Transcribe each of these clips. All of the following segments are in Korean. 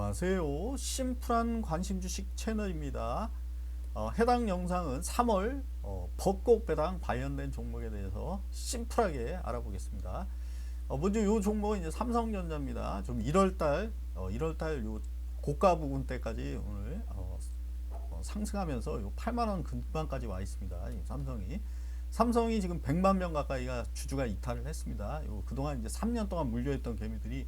안녕하세요. 심플한 관심 주식 채널입니다. 해당 영상은 3월 벚꽃 배당 관련된 종목에 대해서 심플하게 알아보겠습니다. 먼저 이 종목은 이제 삼성전자입니다. 좀 1월달 요 고가 부근 때까지 오늘 상승하면서 요 8만 원 근방까지 와 있습니다. 삼성이 지금 100만 명 가까이가 주주가 이탈을 했습니다. 그동안 이제 3년 동안 물려있던 개미들이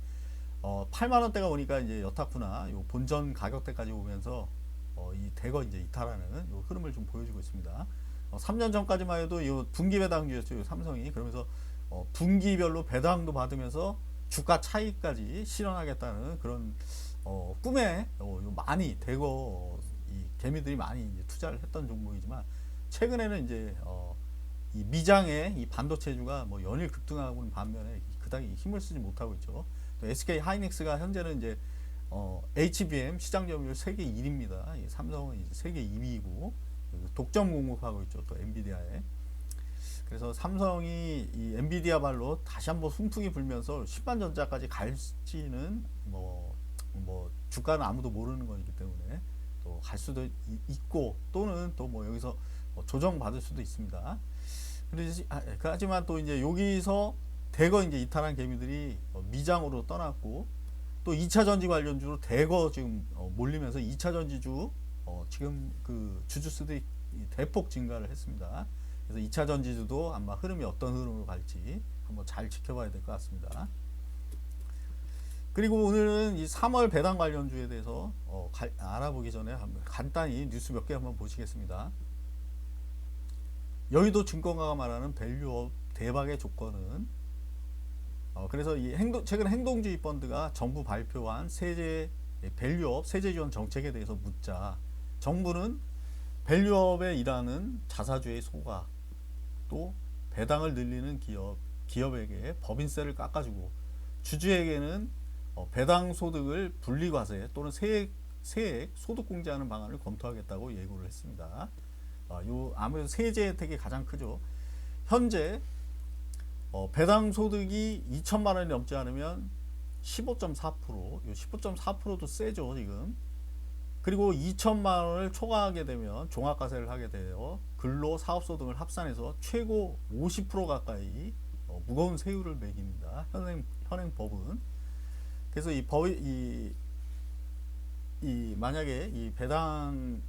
8만 원대가 오니까 이제 여타쿠나 요 본전 가격대까지 오면서 이 대거 이제 이탈하는 요 흐름을 좀 보여주고 있습니다. 3년 전까지만 해도 요 분기 배당주였죠, 요 삼성이. 그러면서 분기별로 배당도 받으면서 주가 차익까지 실현하겠다는 그런 꿈에 많이 대거 이 개미들이 많이 이제 투자를 했던 종목이지만, 최근에는 이제 이 미장의 이 반도체주가 뭐 연일 급등하고 있는 반면에 그닥 힘을 쓰지 못하고 있죠. 또 SK 하이닉스가 현재는 이제 HBM 시장 점유율 세계 1위입니다. 삼성은 이제 세계 2위이고 독점 공급하고 있죠. 또 엔비디아에. 그래서 삼성이 이 엔비디아 발로 다시 한번 훈풍이 불면서 10만 전자까지 갈지는 뭐 주가는 아무도 모르는 거기 때문에 또 갈 수도 있고, 또는 또 뭐 여기서 조정 받을 수도 있습니다. 하지만 또 이제 여기서 대거 이제 이탈한 개미들이 미장으로 떠났고, 또 2차 전지 관련주로 대거 지금 몰리면서 2차 전지주 지금 그 주주수들이 대폭 증가를 했습니다. 그래서 2차 전지주도 아마 흐름이 어떤 흐름으로 갈지 한번 잘 지켜봐야 될 것 같습니다. 그리고 오늘은 이 3월 배당 관련주에 대해서 알아보기 전에 한번 간단히 뉴스 몇 개 한번 보시겠습니다. 여의도 증권가가 말하는 밸류업 대박의 조건은, 그래서 이 최근 행동주의 펀드가 정부 발표한 세제 밸류업 세제 지원 정책에 대해서 묻자, 정부는 밸류업에 일하는 자사주의 소가, 또 배당을 늘리는 기업에게 법인세를 깎아주고, 주주에게는 배당 소득을 분리과세 또는 세액 소득 공제하는 방안을 검토하겠다고 예고를 했습니다. 아무래도 세제 혜택이 가장 크죠. 현재 배당 소득이 2천만 원이 넘지 않으면 15.4%, 요 15.4%도 세죠 지금. 그리고 2천만 원을 초과하게 되면 종합과세를 하게 돼요. 근로 사업소 등을 합산해서 최고 50% 가까이 무거운 세율을 매깁니다. 현행 법은. 그래서 만약에 이 배당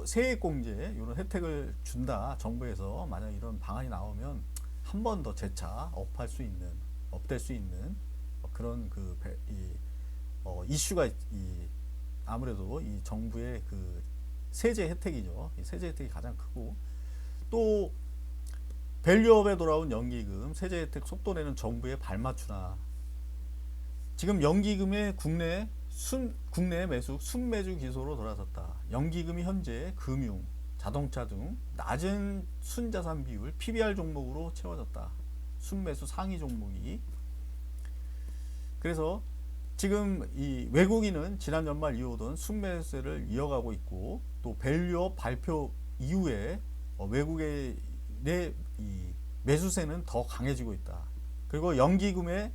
세액 공제 이런 혜택을 준다, 정부에서 만약 이런 방안이 나오면 한 번 더 재차 업될 수 있는 그런 이슈가 아무래도 이 정부의 그 세제 혜택이죠. 이 세제 혜택이 가장 크고, 또 밸류업에 돌아온 연기금 세제 혜택 속도 내는 정부의 발맞추나, 지금 연기금의 국내 매수 순매주 기소로 돌아섰다. 연기금이 현재 금융, 자동차 등 낮은 순자산 비율 PBR 종목으로 채워졌다. 순매수 상위 종목이. 그래서 지금 이 외국인은 지난 연말 이어오던 순매수세를 이어가고 있고, 또 밸류업 발표 이후에 외국의 이 매수세는 더 강해지고 있다. 그리고 연기금의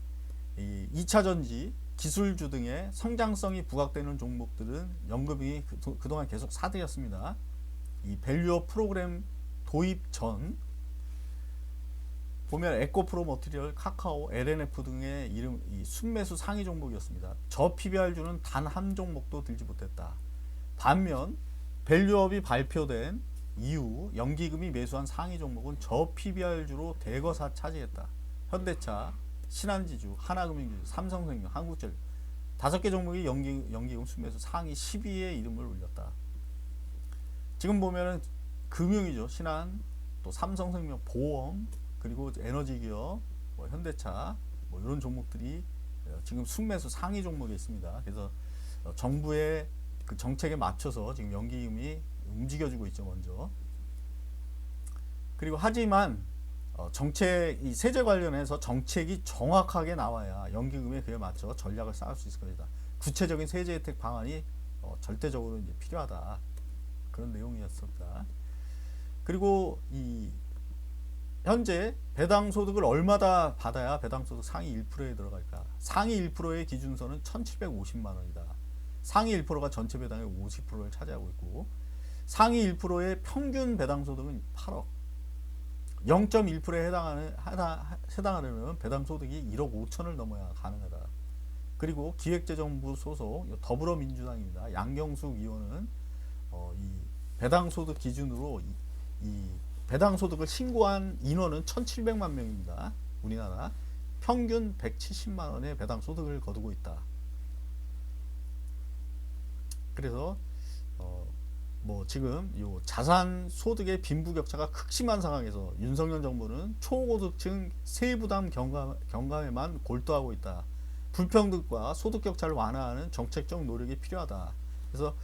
이 2차 전지, 기술주 등의 성장성이 부각되는 종목들은 연금이 그동안 계속 사들였습니다. 이 밸류업 프로그램 도입 전 보면 에코프로 머티리얼, 카카오, LNF 등의 이 순매수 상위 종목이었습니다. 저 PBR주는 단 한 종목도 들지 못했다. 반면 밸류업이 발표된 이후 연기금이 매수한 상위 종목은 저 PBR주로 대거사 차지했다. 현대차, 신한지주, 하나금융주주, 삼성생명, 한국전력 5개 종목이 연기금 순매수 상위 10위에 이름을 올렸다. 지금 보면은 금융이죠. 신한, 또 삼성생명, 보험, 그리고 에너지기업, 현대차, 이런 종목들이 지금 순매수 상위 종목에 있습니다. 그래서 정부의 그 정책에 맞춰서 지금 연기금이 움직여주고 있죠, 먼저. 그리고 하지만 이 세제 관련해서 정책이 정확하게 나와야 연기금에 그에 맞춰 전략을 쌓을 수 있을 겁니다. 구체적인 세제 혜택 방안이 절대적으로 이제 필요하다, 그런 내용이었습니다. 그리고 이 현재 배당 소득을 얼마나 받아야 배당 소득 상위 1%에 들어갈까? 상위 1%의 기준선은 1,750만 원이다. 상위 1%가 전체 배당의 50%를 차지하고 있고, 상위 1%의 평균 배당 소득은 8억, 0.1%에 해당하려면 배당 소득이 1억 5천을 넘어야 가능하다. 그리고 기획재정부 소속 더불어민주당입니다. 양경숙 의원은 이 배당 소득 기준으로 이 배당 소득을 신고한 인원은 1,700만 명입니다. 우리나라 평균 170만 원의 배당 소득을 거두고 있다. 그래서 뭐 지금 요 자산 소득의 빈부격차가 극심한 상황에서 윤석열 정부는 초고득층 세부담 경감에만 골도하고 있다. 불평등과 소득 격차를 완화하는 정책적 노력이 필요하다. 그래서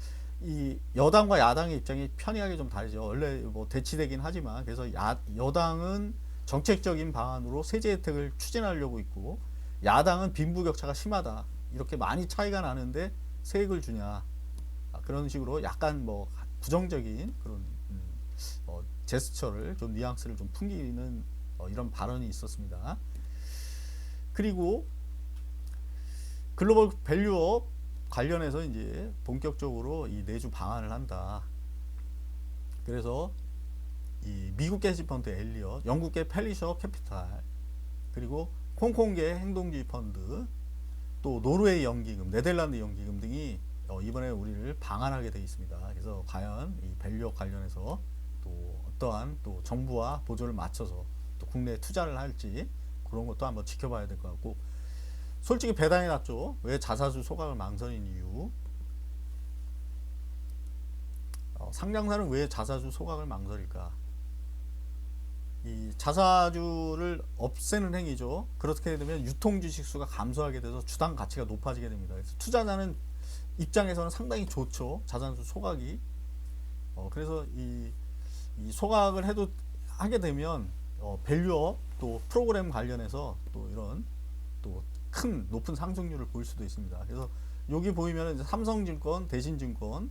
이 여당과 야당의 입장이 편리하게 좀 다르죠. 원래 뭐 대치되긴 하지만, 그래서 여당은 정책적인 방안으로 세제 혜택을 추진하려고 있고, 야당은 빈부격차가 심하다, 이렇게 많이 차이가 나는데 세액을 주냐, 그런 식으로 약간 뭐 부정적인 그런 제스처를 좀 뉘앙스를 좀 풍기는 이런 발언이 있었습니다. 그리고 글로벌 밸류업 관련해서 이제 본격적으로 이 내주 방안을 한다. 그래서 이 미국계 헤지펀드 엘리엇, 영국계 펠리셔 캐피탈, 그리고 홍콩계 행동주의 펀드, 또 노르웨이 연기금, 네덜란드 연기금 등이 이번에 우리를 방한하게 되어 있습니다. 그래서 과연 이 밸류업 관련해서 또 어떠한 또 정부와 보조를 맞춰서 또 국내에 투자를 할지, 그런 것도 한번 지켜봐야 될 것 같고, 솔직히 배당이 낮죠. 왜 자사주 소각을 망설인 이유, 상장사는 왜 자사주 소각을 망설일까? 이 자사주를 없애는 행위죠. 그렇게 되면 유통 주식수가 감소하게 돼서 주당 가치가 높아지게 됩니다. 그래서 투자자는 입장에서는 상당히 좋죠, 자사주 소각이. 그래서 이 소각을 하게 되면 밸류업 또 프로그램 관련해서 또 이런 또 큰 높은 상승률을 보일 수도 있습니다. 그래서 여기 보이면 삼성증권, 대신증권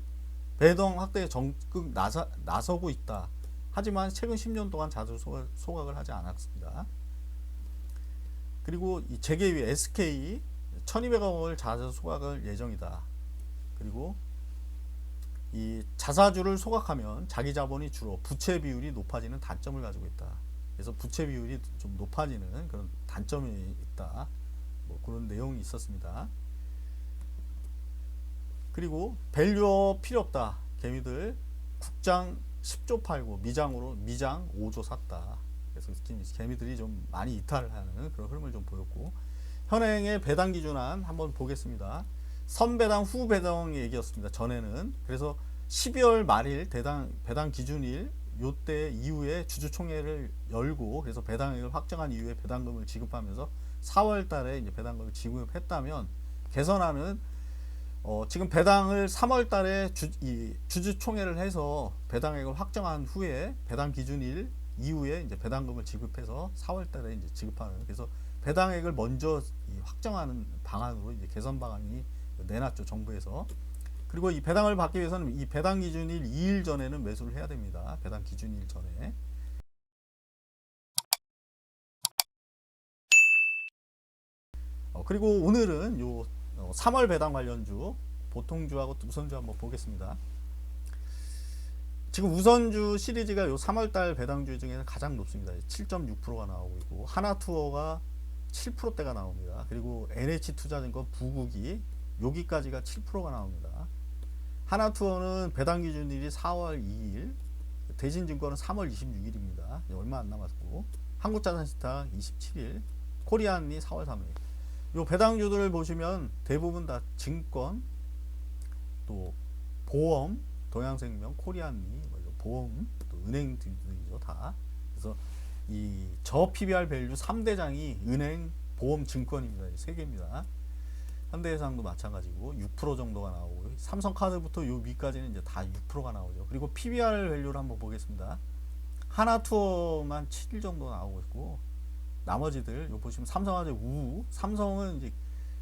배당 확대에 적극 나서고 있다. 하지만 최근 10년 동안 자주 소각을 하지 않았습니다. 그리고 이 재계위 SK 1200억을 자주 소각을 예정이다. 그리고 이 자사주를 소각하면 자기 자본이 줄어 부채 비율이 높아지는 단점을 가지고 있다. 그래서 부채 비율이 좀 높아지는 그런 단점이 있다. 뭐 그런 내용이 있었습니다. 그리고 밸류업 필요 없다. 개미들 국장 10조 팔고 미장 5조 샀다. 그래서 개미들이 좀 많이 이탈을 하는 그런 흐름을 좀 보였고, 현행의 배당 기준안 한번 보겠습니다. 선배당 후 배당 얘기였습니다, 전에는. 그래서 12월 말일 배당 기준일 요때 이후에 주주총회를 열고, 그래서 배당액을 확정한 이후에 배당금을 지급하면서 4월 달에 이제 배당금을 지급했다면, 개선안은 지금 배당을 3월 달에 주주총회를 해서 배당액을 확정한 후에 배당 기준일 이후에 이제 배당금을 지급해서 4월 달에 이제 지급하는, 그래서 배당액을 먼저 확정하는 방안으로 이제 개선 방안이 내놨죠, 정부에서. 그리고 이 배당을 받기 위해서는 이 배당 기준일 2일 전에는 매수를 해야 됩니다. 배당 기준일 전에. 그리고 오늘은 요 3월 배당 관련주 보통주하고 우선주 한번 보겠습니다. 지금 우선주 시리즈가 요 3월달 배당주 중에는 가장 높습니다. 7.6%가 나오고 있고, 하나투어가 7%대가 나옵니다. 그리고 NH투자증권 부국이 여기까지가 7%가 나옵니다. 하나투어는 배당 기준일이 4월 2일, 대신증권은 3월 26일입니다. 얼마 안 남았고, 한국자산시장 27일, 코리안이 4월 3일. 요 배당주들을 보시면 대부분 다 증권, 또 보험, 동양생명, 코리안이 보험, 또 은행 등이죠, 다. 그래서 이 저 PBR 밸류 3대장이 은행, 보험, 증권입니다. 세 개입니다. 현대해상도 마찬가지고 6% 정도가 나오고, 삼성카드부터 요 위까지는 이제 다 6%가 나오죠. 그리고 PBR 밸류를 한번 보겠습니다. 하나투어만 7 정도 나오고 있고, 나머지들 요 보시면 삼성화재, 우우, 삼성은 이제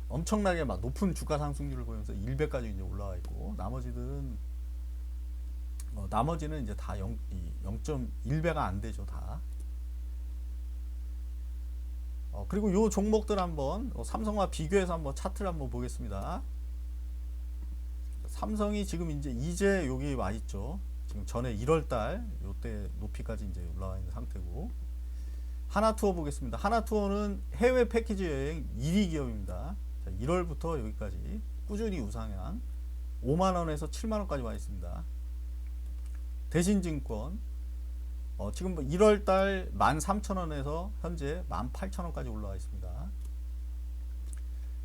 엄청나게 막 높은 주가 상승률을 보이면서 1배까지 이제 올라와 있고, 나머지는 이제 다 0.1배가 안 되죠, 다. 그리고 요 종목들 한번 삼성과 비교해서 한번 차트를 한번 보겠습니다. 삼성이 지금 이제 여기 와 있죠. 지금 전에 1월달 요때 높이까지 이제 올라와 있는 상태고. 하나투어 보겠습니다. 하나투어는 해외 패키지 여행 1위 기업입니다. 자, 1월부터 여기까지 꾸준히 우상향 5만원에서 7만원까지 와 있습니다. 대신증권 지금 1월달 13,000원에서 현재 18,000원까지 올라와 있습니다.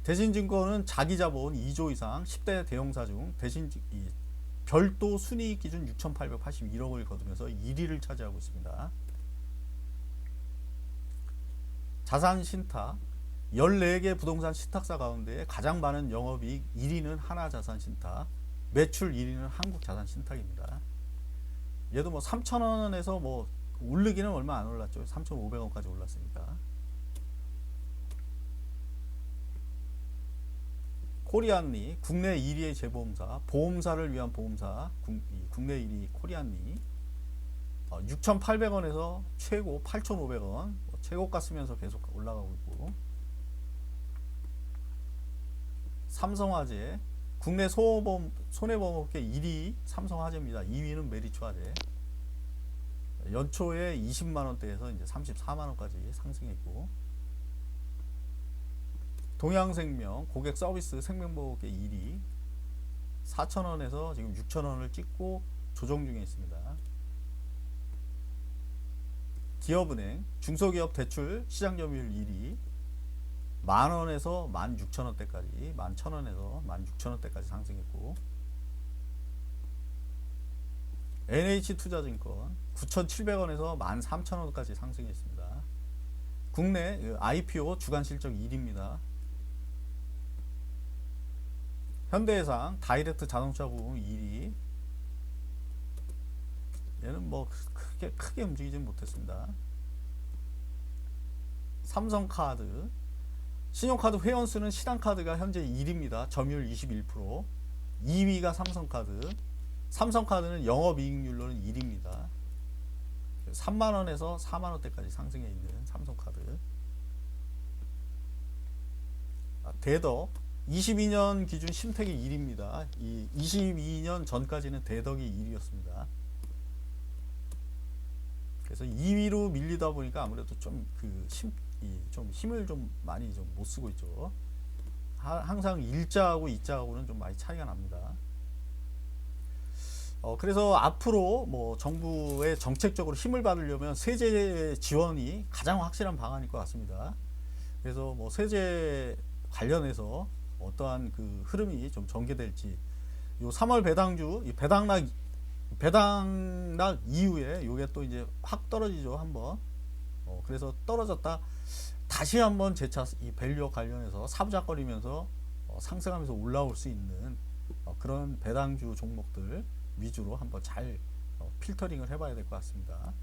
대신증권은 자기자본 2조 이상 10대 대형사 중 별도 순이익 기준 6,881억을 거두면서 1위를 차지하고 있습니다. 자산 신탁 14개 부동산 신탁사 가운데 가장 많은 영업이익 1위는 하나자산신탁, 매출 1위는 한국자산신탁입니다. 얘도 뭐 3,000원에서 뭐 오르기는 얼마 안 올랐죠. 3,500원까지 올랐으니까. 코리안리 국내 1위의 재보험사, 보험사를 위한 보험사 국내 1위 코리안리 6,800원에서 최고 8,500원 최고가 쓰면서 계속 올라가고 있고, 삼성화재 국내 손해보험업계 1위 삼성화재입니다. 2위는 메리츠화재. 연초에 20만원대에서 이제 34만원까지 상승했고, 동양생명 고객 서비스 생명보험업계 1위 4,000원에서 지금 6,000원을 찍고 조정 중에 있습니다. 기업은행 중소기업 대출 시장점유율 1위 만원에서 16,000원대까지 11,000원에서 16,000원대까지 상승했고, NH투자증권 9,700원에서 13,000원까지 상승했습니다. 국내 IPO 주간실적 1위입니다. 현대해상 다이렉트 자동차 부분 1위. 얘는 뭐 크게 움직이진 못했습니다. 삼성카드 신용카드 회원수는 신한카드가 현재 1위입니다. 점유율 21%. 2위가 삼성카드. 삼성카드는 영업이익률로는 1위입니다. 3만원에서 4만원대까지 상승해 있는 삼성카드. 대덕 22년 기준 심택이 1위입니다. 22년 전까지는 대덕이 1위였습니다. 그래서 2위로 밀리다 보니까 아무래도 좀 힘을 좀 많이 좀 못 쓰고 있죠. 항상 일자하고 이자하고는 좀 많이 차이가 납니다. 그래서 앞으로 뭐 정부의 정책적으로 힘을 받으려면 세제 지원이 가장 확실한 방안일 것 같습니다. 그래서 뭐 세제 관련해서 어떠한 그 흐름이 좀 전개될지, 요 3월 배당주 배당락 이후에 요게 또 이제 확 떨어지죠. 한번 그래서 떨어졌다 다시 한번 재차 이 밸류와 관련해서 사부작거리면서 상승하면서 올라올 수 있는 그런 배당주 종목들 위주로 한번 잘 필터링을 해봐야 될 것 같습니다.